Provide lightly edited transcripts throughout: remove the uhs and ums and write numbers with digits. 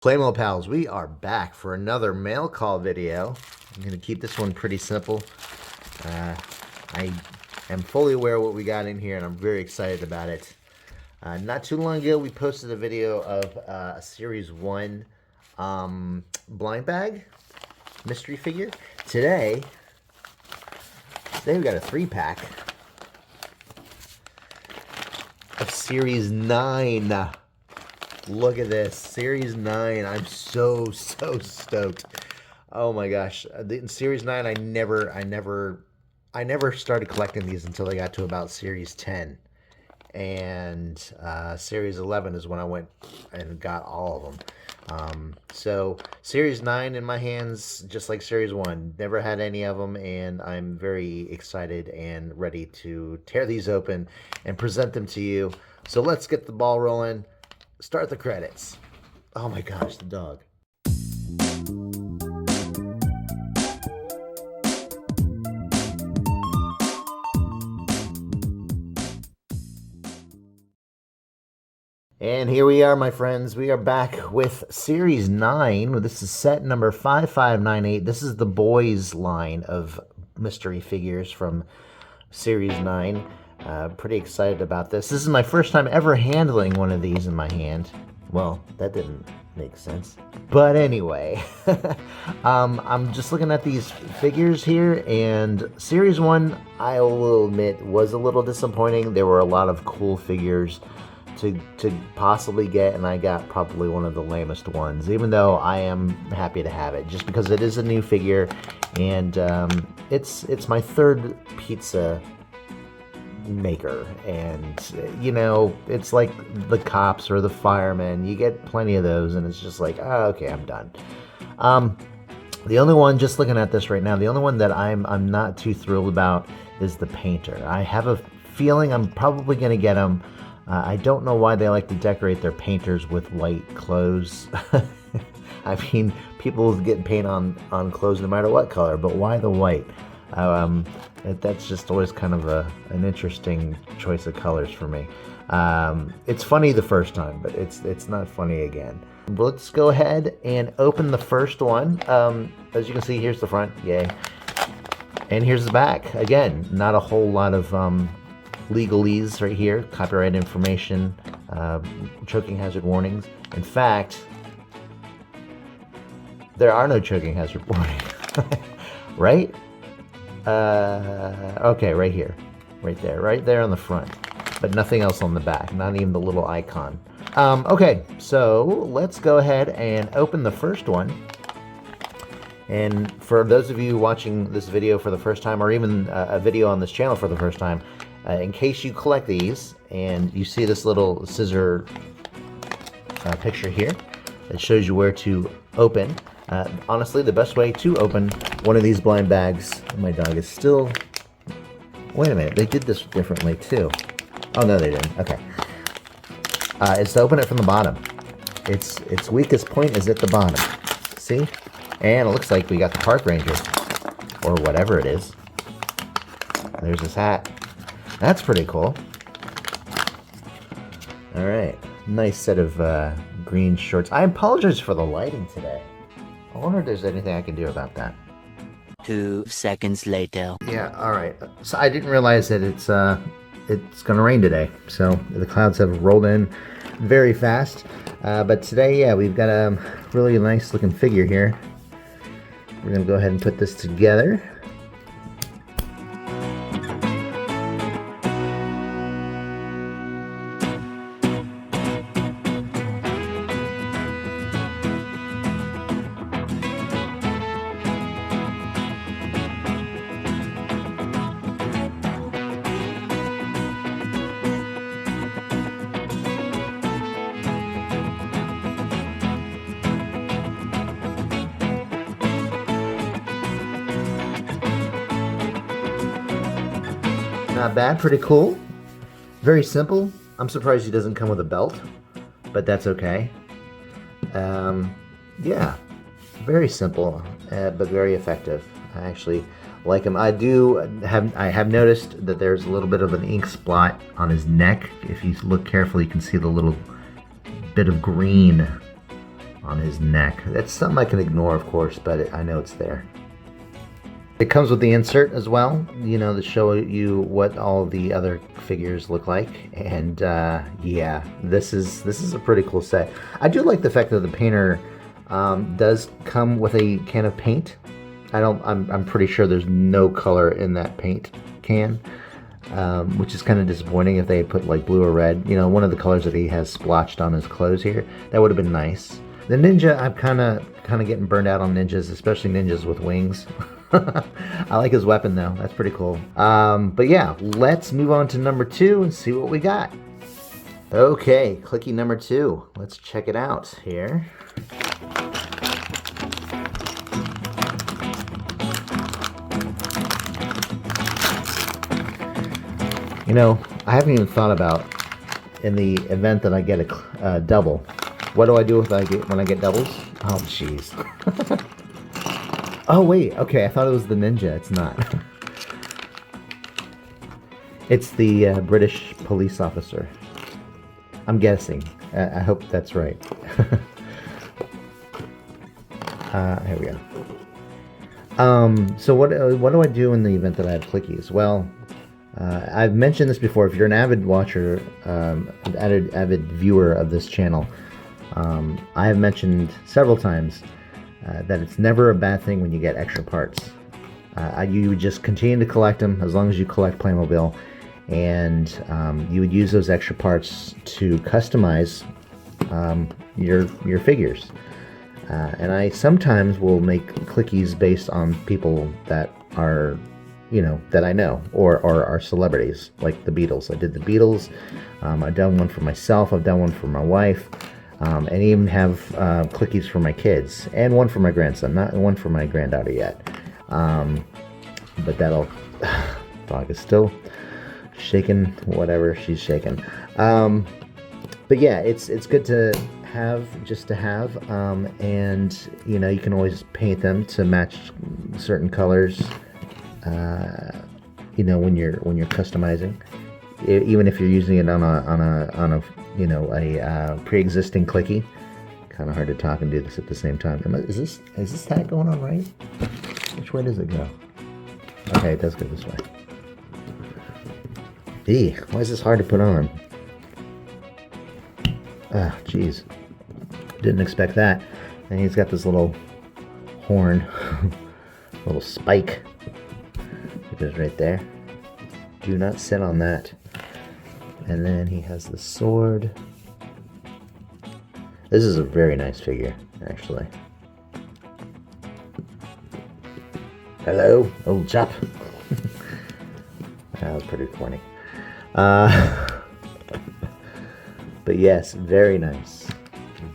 Playmo pals, we are back for another mail call video. I'm going to keep this one pretty simple. I am fully aware of what we got in here, and I'm very excited about it. Not too long ago, we posted a video of a Series 1 blind bag mystery figure. Today we got a 3-pack of Series 9. Look at this, Series 9. I'm so stoked. Oh my gosh. In Series 9, I never started collecting these until I got to about Series 10. And Series 11 is when I went and got all of them. So Series 9 in my hands, just like Series 1. Never had any of them, and I'm very excited and ready to tear these open and present them to you. So let's get the ball rolling. Start the credits. Oh my gosh, the dog. And here we are, my friends. We are back with Series 9. This is set number 5598. This is the boys line of mystery figures from Series 9. Pretty excited about this. This is my first time ever handling one of these in my hand. Well, that didn't make sense. But anyway, I'm just looking at these figures here, and Series 1, I will admit, was a little disappointing. There were a lot of cool figures to possibly get, and I got probably one of the lamest ones, even though I am happy to have it, just because it is a new figure, and it's my third pizza maker, and you know, it's like the cops or the firemen. You get plenty of those, and it's just like, oh, okay, I'm done. The only one, just looking at this right now, the only one that I'm not too thrilled about is the painter. I have a feeling I'm probably gonna get him. I don't know why they like to decorate their painters with white clothes. I mean, people get paint on clothes no matter what color, but why the white? That's just always kind of an interesting choice of colors for me. It's funny the first time, but it's not funny again. Let's go ahead and open the first one. As you can see, here's the front, yay. And here's the back. Again, not a whole lot of legalese right here. Copyright information, choking hazard warnings. In fact, there are no choking hazard warnings, right? Okay, right here, right there on the front, but nothing else on the back, not even the little icon. Okay, so let's go ahead and open the first one. And for those of you watching this video for the first time, or even a video on this channel for the first time, in case you collect these and you see this little scissor picture here that shows you where to open. Honestly, the best way to open one of these blind bags, my dog is still, wait a minute, they did this differently too. Oh no, they didn't, okay. Is to open it from the bottom. Its weakest point is at the bottom, see? And it looks like we got the park ranger, or whatever it is. There's his hat. That's pretty cool. All right, nice set of green shorts. I apologize for the lighting today. I wonder if there's anything I can do about that. 2 seconds later. Yeah, all right. So I didn't realize that it's gonna rain today. So the clouds have rolled in very fast. But today, yeah, we've got a really nice looking figure here. We're gonna go ahead and put this together. Not bad, pretty cool. Very simple. I'm surprised he doesn't come with a belt, but that's okay. Yeah, very simple, but very effective. I actually like him. I have noticed that there's a little bit of an ink spot on his neck. If you look carefully, you can see the little bit of green on his neck. That's something I can ignore, of course, but I know it's there. It comes with the insert as well, you know, to show you what all the other figures look like. And yeah, this is a pretty cool set. I do like the fact that the painter does come with a can of paint. I'm pretty sure there's no color in that paint can, which is kind of disappointing. If they had put like blue or red, you know, one of the colors that he has splotched on his clothes here, that would have been nice. The ninja, I'm kind of getting burned out on ninjas, especially ninjas with wings. I like his weapon though. That's pretty cool. But yeah, let's move on to number 2 and see what we got. Okay, clicky number 2. Let's check it out here. You know, I haven't even thought about, in the event that I get a double, what do I do when I get doubles? Oh, jeez. Oh, wait. Okay, I thought it was the ninja. It's not. It's the British police officer. I'm guessing. I hope that's right. Here we go. So what do I do in the event that I have clickies? Well, I've mentioned this before. If you're an avid watcher, avid viewer of this channel, I have mentioned several times that it's never a bad thing when you get extra parts. You would just continue to collect them as long as you collect Playmobil, and you would use those extra parts to customize your figures. And I sometimes will make clickies based on people that are, you know, that I know, or are celebrities, like the Beatles. I did the Beatles. I've done one for myself. I've done one for my wife. And even have clickies for my kids, and one for my grandson, not one for my granddaughter yet. But that'll... dog is still shaking whatever she's shaking. But yeah, it's good to have, just to have, and you know, you can always paint them to match certain colors. You know, when you're customizing, even if you're using it on a you know, a pre-existing clicky. Kind of hard to talk and do this at the same time. Is this hat going on right? Which way does it go? Okay, it does go this way. Eee, why is this hard to put on? Ah, jeez. Didn't expect that. And he's got this little horn, little spike. It goes right there. Do not sit on that. And then he has the sword. This is a very nice figure, actually. Hello, old chap. That was pretty corny. But yes, very nice.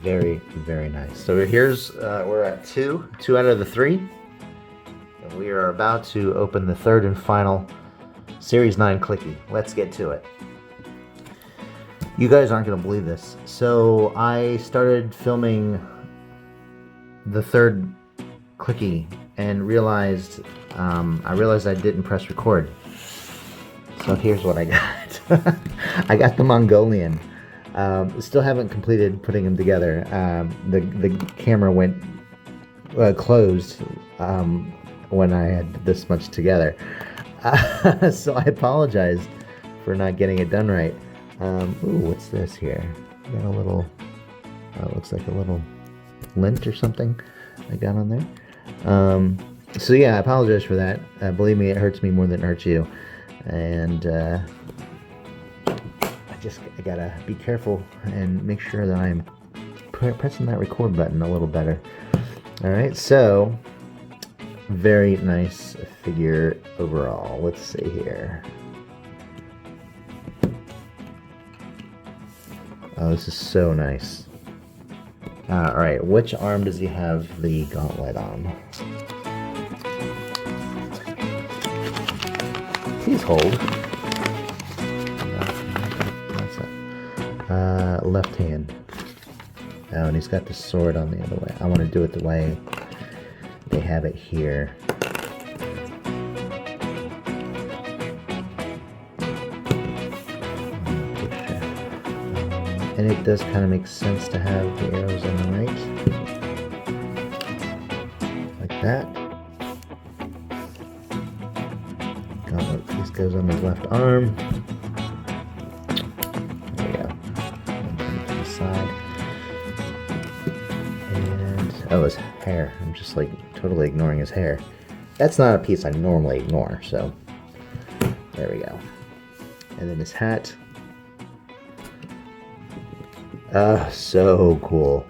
Very, very nice. So here's, we're at 2 out of the 3. And we are about to open the 3rd and final Series 9 clicky. Let's get to it. You guys aren't going to believe this. So I started filming the 3rd clicky and realized I didn't press record. So here's what I got. I got the Mongolian. Still haven't completed putting them together. The camera went closed when I had this much together. So I apologized for not getting it done right. Ooh, what's this here? Got a little, looks like a little lint or something I got on there. So yeah, I apologize for that. Believe me, it hurts me more than it hurts you. And I gotta be careful and make sure that I'm pressing that record button a little better. Alright, so very nice figure overall. Let's see here. Oh, this is so nice. Alright, which arm does he have the gauntlet on? Please hold. Left hand. Oh, and he's got the sword on the other way. I want to do it the way they have it here. And And it does kind of make sense to have the arrows on the right. Like that. Gauntlet piece goes on his left arm. There we go. And turn it to the side. And, oh, his hair. I'm just like totally ignoring his hair. That's not a piece I normally ignore, so there we go. And then his hat. So cool.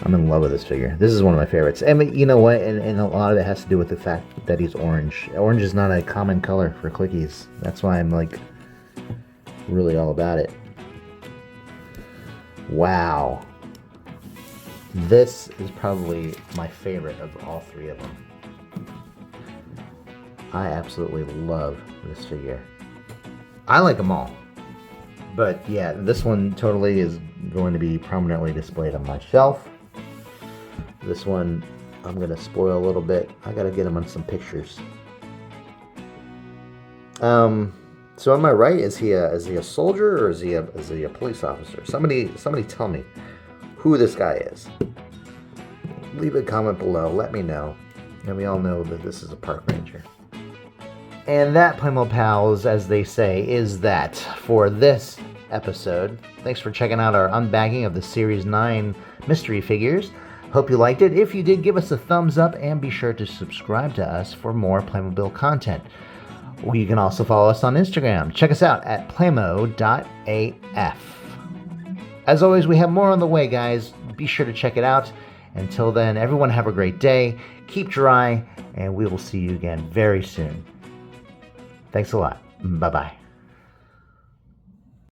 I'm in love with this figure. This is one of my favorites. And you know what? And a lot of it has to do with the fact that he's orange. Orange is not a common color for clickies. That's why I'm like really all about it. Wow. This is probably my favorite of all three of them. I absolutely love this figure. I like them all. But yeah, this one totally is going to be prominently displayed on my shelf. This one I'm going to spoil a little bit. I got to get him on some pictures. So am I right? Is he a soldier or is he a police officer? Somebody tell me who this guy is. Leave a comment below. Let me know. And we all know that this is a park ranger. And that, Playmo Pals, as they say, is that for this episode. Thanks for checking out our unbagging of the Series 9 mystery figures. Hope you liked it. If you did, give us a thumbs up and be sure to subscribe to us for more Playmobil content. You can also follow us on Instagram. Check us out at playmo.af. As always, we have more on the way, guys. Be sure to check it out. Until then, everyone have a great day. Keep dry, and we will see you again very soon. Thanks a lot. Bye-bye.